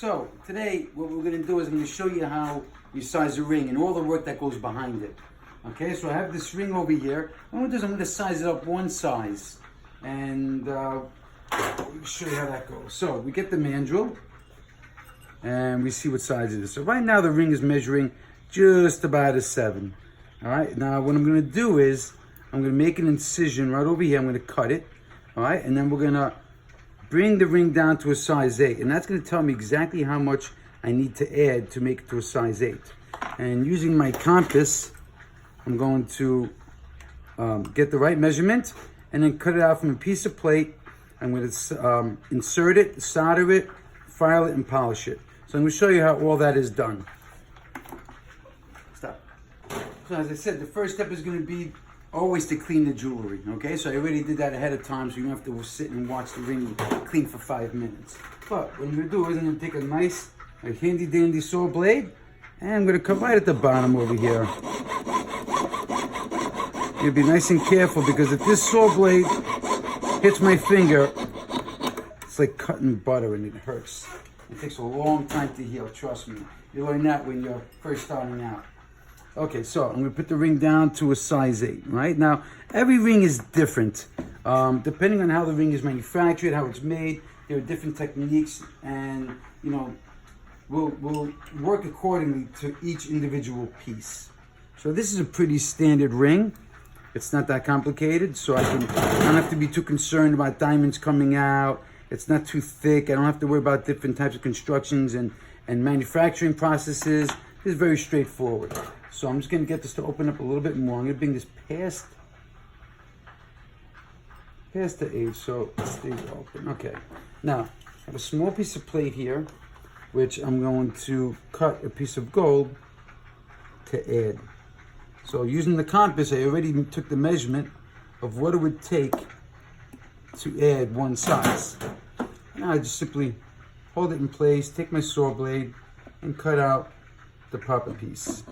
So today what we're going to do is I'm going to show you how you size a ring and all the work that goes behind it. Okay, so I have this ring over here. What I'm going to do is I'm going to size it up one size and show you how that goes. So we get the mandrel and we see what size it is. So right now the ring is measuring just about a 7. All right, now what I'm going to do is I'm going to make an incision right over here. I'm going to cut it. All right, and then we're going to bring the ring down to a size 8, and that's going to tell me exactly how much I need to add to make it to a size 8. And using my compass, I'm going to get the right measurement and then cut it out from a piece of plate. I'm going to insert it, solder it, file it, and polish it. So I'm going to show you how all that is done. Stop. So as I said, the first step is going to be always to clean the jewelry, okay? So I already did that ahead of time, so you don't have to sit and watch the ring clean for 5 minutes. But what I'm gonna do is I'm gonna take a nice, handy dandy saw blade, and I'm gonna cut right at the bottom over here. You'll be nice and careful, because if this saw blade hits my finger, it's like cutting butter and it hurts. It takes a long time to heal, trust me. You learn that when you're first starting out. Okay, so I'm going to put the ring down to a size 8, right? Now, every ring is different. Depending on how the ring is manufactured, how it's made, there are different techniques, and, you know, we'll work accordingly to each individual piece. So this is a pretty standard ring. It's not that complicated, so I don't have to be too concerned about diamonds coming out. It's not too thick. I don't have to worry about different types of constructions and manufacturing processes. It's very straightforward. So I'm just going to get this to open up a little bit more. I'm going to bring this past the edge so it stays open. Okay. Now, I have a small piece of plate here, which I'm going to cut a piece of gold to add. So using the compass, I already took the measurement of what it would take to add one size. Now I just simply hold it in place, take my saw blade, and cut out the proper piece.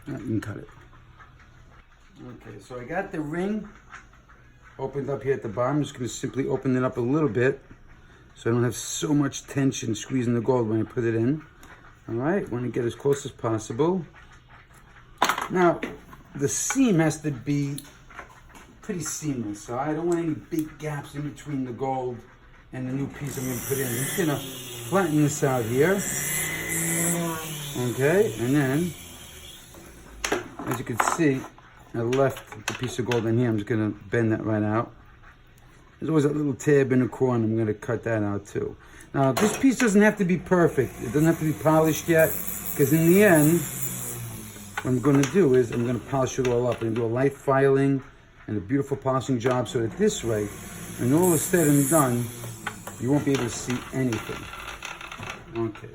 You can cut it. Okay, so I got the ring opened up here at the bottom. I'm just going to simply open it up a little bit so I don't have so much tension squeezing the gold when I put it in. All right, want to get as close as possible. Now, the seam has to be pretty seamless, so I don't want any big gaps in between the gold and the new piece I'm going to put in. I'm just going to flatten this out here. Okay, and then, as you can see, I left the piece of gold in here. I'm just going to bend that right out. There's always a little tab in the corner. I'm going to cut that out too. Now, this piece doesn't have to be perfect. It doesn't have to be polished yet, because in the end, what I'm going to do is I'm going to polish it all up. I'm going to do a light filing and a beautiful polishing job, so that this way, when all is said and done, you won't be able to see anything. Okay.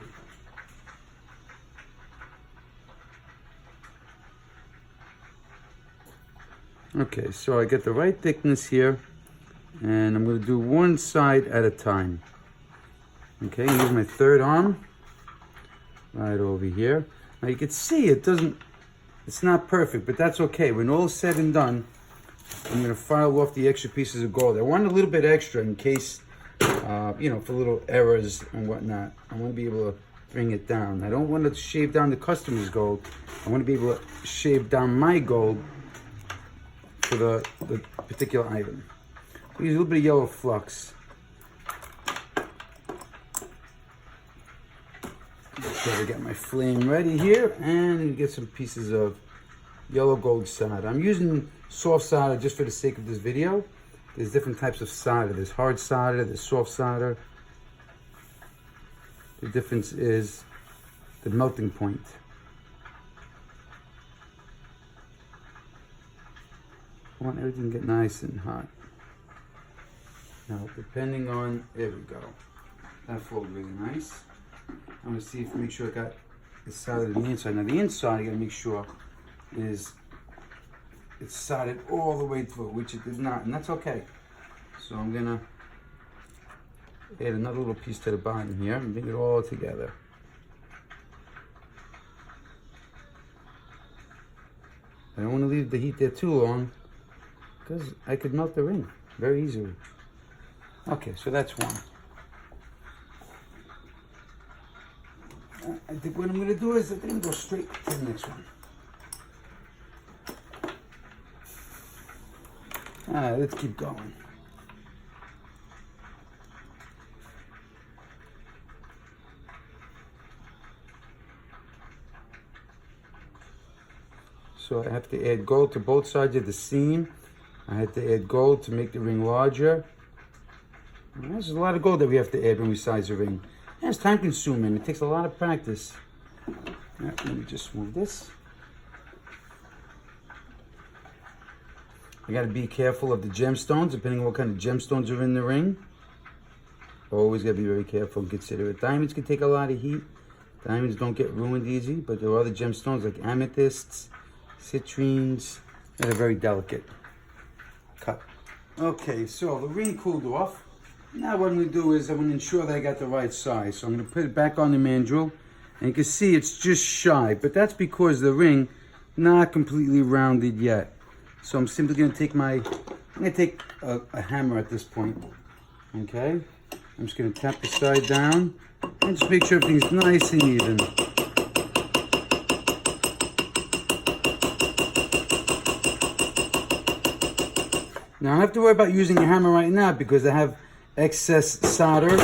Okay, so I get the right thickness here, and I'm going to do one side at a time. Okay, here's my third arm, right over here. Now you can see it's not perfect, but that's okay. When all is said and done, I'm going to file off the extra pieces of gold. I want a little bit extra in case, you know, for little errors and whatnot. I want to be able to bring it down. I don't want to shave down the customer's gold. I want to be able to shave down my gold for the particular item. Use a little bit of yellow flux. So I got my flame ready here, and get some pieces of yellow gold solder. I'm using soft solder just for the sake of this video. There's different types of solder. There's hard solder, there's soft solder. The difference is the melting point. I want everything to get nice and hot. Now, depending on, there we go. That flowed really nice. I'm going to see if, make sure I got it soldered on the inside. Now the inside, I got to make sure it's soldered all the way through, which it did not, and that's okay. So I'm going to add another little piece to the bottom here and bring it all together. I don't want to leave the heat there too long, because I could melt the ring very easily. Okay, so that's one. I think what I'm going to do is I'm going to go straight to the next one. Alright, let's keep going. So I have to add gold to both sides of the seam. I had to add gold to make the ring larger. And there's a lot of gold that we have to add when we size a ring. And it's time consuming. It takes a lot of practice. Right, let me just move this. I got to be careful of the gemstones, depending on what kind of gemstones are in the ring. Always got to be very careful and considerate. Diamonds can take a lot of heat. Diamonds don't get ruined easy, but there are other gemstones like amethysts, citrines, that are very delicate. Cut. Okay, so the ring cooled off. Now what I'm going to do is I'm going to ensure that I got the right size. So I'm going to put it back on the mandrel. And you can see it's just shy, but that's because the ring not completely rounded yet. So I'm simply going to take a hammer at this point. Okay? I'm just going to tap the side down and just make sure everything's nice and even. Now I don't have to worry about using a hammer right now because I have excess solder.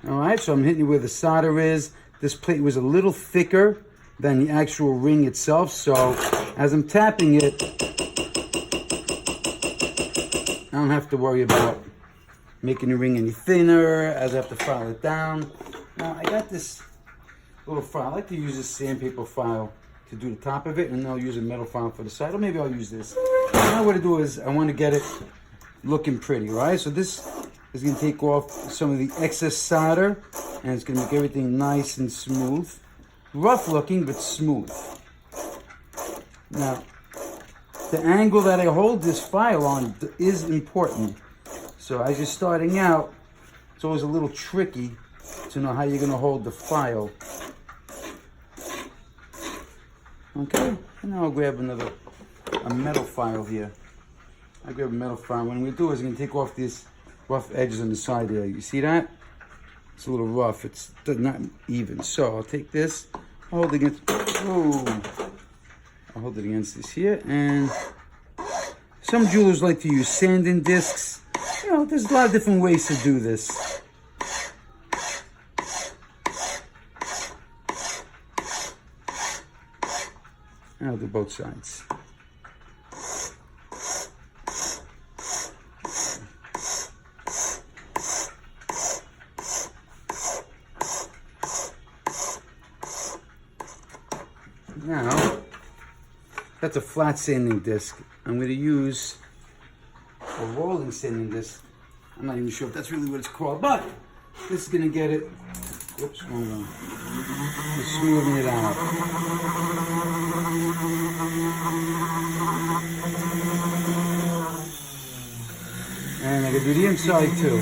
Alright, so I'm hitting you where the solder is. This plate was a little thicker than the actual ring itself, so as I'm tapping it, I don't have to worry about making the ring any thinner as I have to file it down. Now I got this little file. I like to use this sandpaper file to do the top of it, and then I'll use a metal file for the side, or maybe I'll use this. Now what I do is I want to get it looking pretty, right? So this is going to take off some of the excess solder, and it's going to make everything nice and smooth. Rough looking, but smooth. Now, the angle that I hold this file on is important. So as you're starting out, it's always a little tricky to know how you're going to hold the file. Okay, and now I'll grab a metal file here. I grab a metal file. What I'm going to do is I'm going to take off these rough edges on the side there. You see that? It's a little rough. It's not even. So I'll take this, hold it against. Oh, I'll hold it against this here. And some jewelers like to use sanding discs. You know, there's a lot of different ways to do this. And I'll do both sides. Now, that's a flat sanding disc. I'm going to use a rolling sanding disc. I'm not even sure if that's really what it's called, but this is going to get it. Whoops, hold on. Just smoothing it out. And I can do the inside too.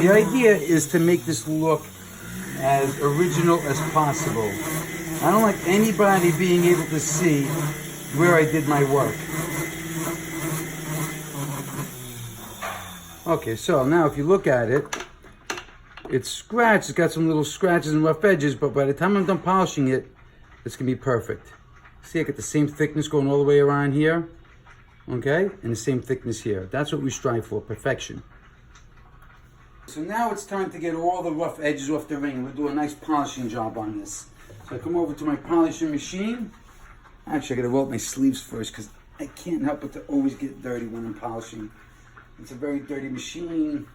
The idea is to make this look as original as possible. I don't like anybody being able to see where I did my work. Okay, so now if you look at it, it's scratched. It's got some little scratches and rough edges, but by the time I'm done polishing it, it's gonna be perfect. See, I got the same thickness going all the way around here, okay? And the same thickness here. That's what we strive for, perfection. So now it's time to get all the rough edges off the ring. We'll do a nice polishing job on this. So I come over to my polishing machine. Actually, I gotta roll up my sleeves first because I can't help but to always get dirty when I'm polishing. It's a very dirty machine.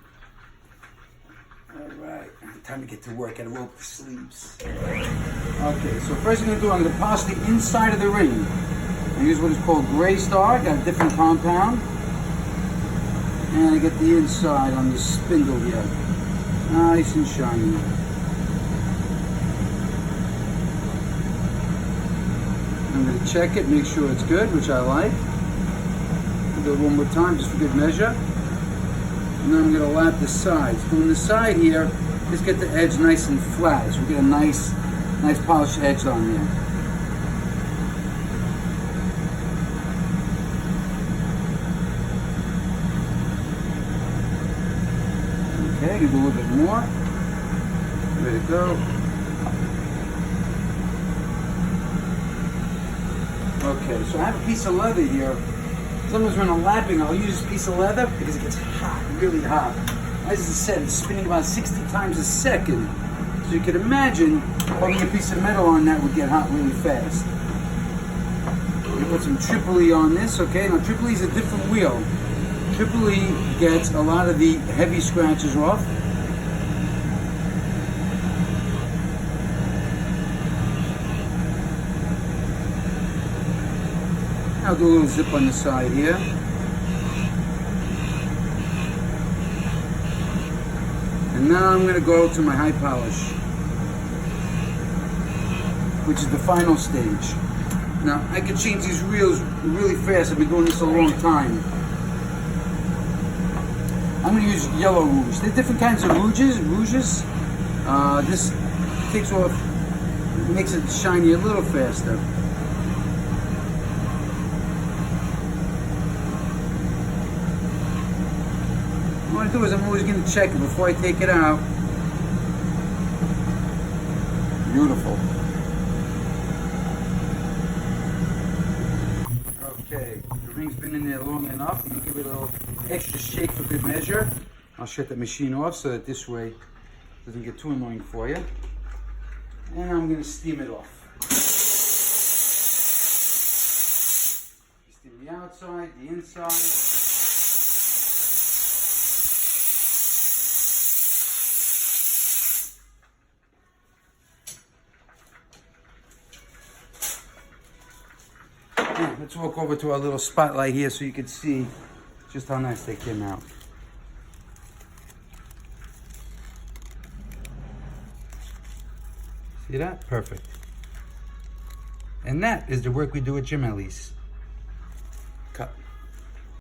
All right, time to get to work. Gotta roll up the sleeves. Okay, so first I'm gonna do, I'm gonna polish the inside of the ring. I use what is called Gray Star. Got a different compound. And I get the inside on the spindle here. Nice and shiny. I'm going to check it, make sure it's good, which I like. I'll do it one more time just for good measure. And then I'm going to lap the sides. Doing the side here, just get the edge nice and flat. So we get a nice polished edge on there. Okay, you do a little bit more. There to go. Okay, so I have a piece of leather here. Sometimes when I'm lapping, I'll use this piece of leather because it gets hot, really hot. As I said, it's spinning about 60 times a second. So you can imagine holding a piece of metal on that would get hot really fast. You put some Tripoli on this, okay? Now Tripoli is a different wheel. Tripoli gets a lot of the heavy scratches off. I'll do a little zip on the side here. And now I'm going to go to my high polish, which is the final stage. Now, I can change these reels really fast. I've been doing this a long time. I'm going to use yellow rouge. There's different kinds of rouges. This takes off, makes it shiny a little faster. What I do is I'm always going to check it before I take it out. Beautiful. Okay, the ring's been in there long enough. You give it a little extra shake for good measure. I'll shut the machine off so that this way it doesn't get too annoying for you. And I'm going to steam it off. Steam the outside, the inside. Let's walk over to our little spotlight here so you can see just how nice they came out. See that? Perfect. And that is the work we do at Gemelli's.